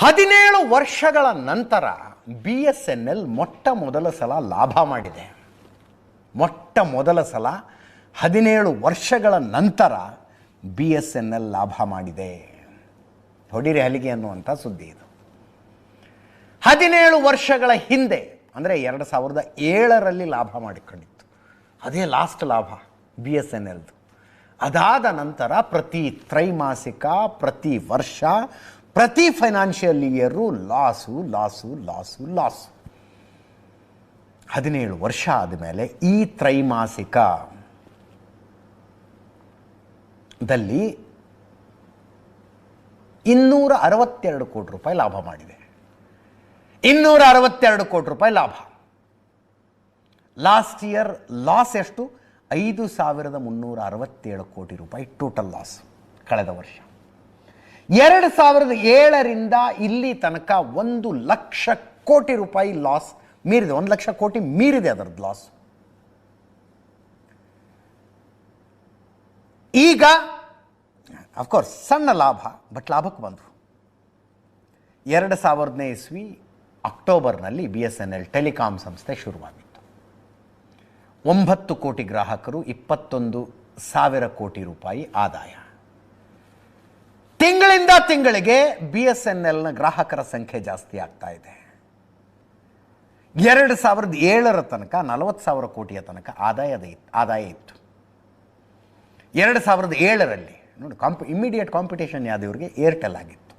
17 ವರ್ಷಗಳ ನಂತರ BSNL ಮೊಟ್ಟ ಮೊದಲ ಸಲ ಲಾಭ ಮಾಡಿದೆ. ಮೊಟ್ಟ ಮೊದಲ ಸಲ 17 ವರ್ಷಗಳ ನಂತರ BSNL ಲಾಭ ಮಾಡಿದೆ. ಹೊಡಿರಿ ಹಲಿಗೆ ಅನ್ನುವಂಥ ಸುದ್ದಿ ಇದು. 17 ವರ್ಷಗಳ ಹಿಂದೆ ಅಂದರೆ 2007ರಲ್ಲಿ ಲಾಭ ಮಾಡಿಕೊಂಡಿತ್ತು. ಅದೇ ಲಾಸ್ಟ್ ಲಾಭ BSNLದು. ಅದಾದ ನಂತರ ಪ್ರತಿ ತ್ರೈಮಾಸಿಕ, ಪ್ರತಿ ವರ್ಷ, ಪ್ರತಿ financial year loss loss loss loss. 17 ವರ್ಷ ಆದಮೇಲೆ ಈ ತ್ರೈಮಾಸಿಕದಲ್ಲಿ 262 ಕೋಟಿ ರೂಪಾಯಿ ಲಾಭ ಮಾಡಿದೆ. 262 ಕೋಟಿ ರೂಪಾಯಿ ಲಾಭ. ಲಾಸ್ಟ್ ಇಯರ್ ಲಾಸ್ ಎಷ್ಟು? 5,367 ಕೋಟಿ ರೂಪಾಯಿ ಟೋಟಲ್ ಲಾಸ್ ಕಳೆದ ವರ್ಷ. 2007ರಿಂದ ಇಲ್ಲಿ ತನಕ 1 ಲಕ್ಷ ಕೋಟಿ ರೂಪಾಯಿ ಲಾಸ್ ಮೀರಿದೆ. 1 ಲಕ್ಷ ಕೋಟಿ ಮೀರಿದೆ ಅದರದ್ದು ಲಾಸ್. ಈಗ ಅಫ್ಕೋರ್ಸ್ ಸಣ್ಣ ಲಾಭ, ಬಟ್ ಲಾಭಕ್ಕೆ ಬಂದರು. 2000ನೇ ಇಸ್ವಿ ಅಕ್ಟೋಬರ್ನಲ್ಲಿ BSNL ಟೆಲಿಕಾಂ ಸಂಸ್ಥೆ ಶುರುವಾಗಿತ್ತು. 9 ಕೋಟಿ ಗ್ರಾಹಕರು, 21,000 ಕೋಟಿ ರೂಪಾಯಿ ಆದಾಯ. ತಿಂಗಳಿಂದ ತಿಂಗಳಿಗೆ BSNLನ ಗ್ರಾಹಕರ ಸಂಖ್ಯೆ ಜಾಸ್ತಿ ಆಗ್ತಾ ಇದೆ. 2007ರ ತನಕ 40,000 ಕೋಟಿಯ ತನಕ ಆದಾಯ ಇತ್ತು. 2007ರಲ್ಲಿ ನೋಡಿ, ಇಮ್ಮಿಡಿಯೇಟ್ ಕಾಂಪಿಟೇಷನ್ ಯಾವ್ದಿವ್ರಿಗೆ ಏರ್ಟೆಲ್ ಆಗಿತ್ತು.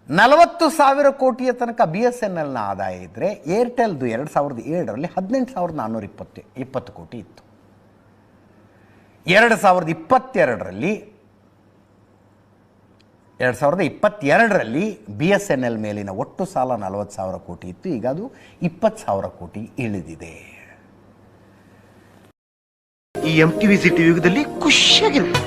40,000 ಕೋಟಿಯ ತನಕ BSNLನ ಆದಾಯ ಇದ್ದರೆ ಏರ್ಟೆಲ್ದು 2007ರಲ್ಲಿ 18,420 ಕೋಟಿ ಇತ್ತು. 2022ರಲ್ಲಿ BSNL ಮೇಲಿನ ಒಟ್ಟು ಸಾಲ 40,000 ಕೋಟಿ ಇತ್ತು. ಈಗ ಅದು 20,000 ಕೋಟಿ ಇಳಿದಿದೆ. ಈ MTV ಸಿಟಿ ಯುಗದಲ್ಲಿ ಖುಷಿಯಾಗಿರುತ್ತೆ.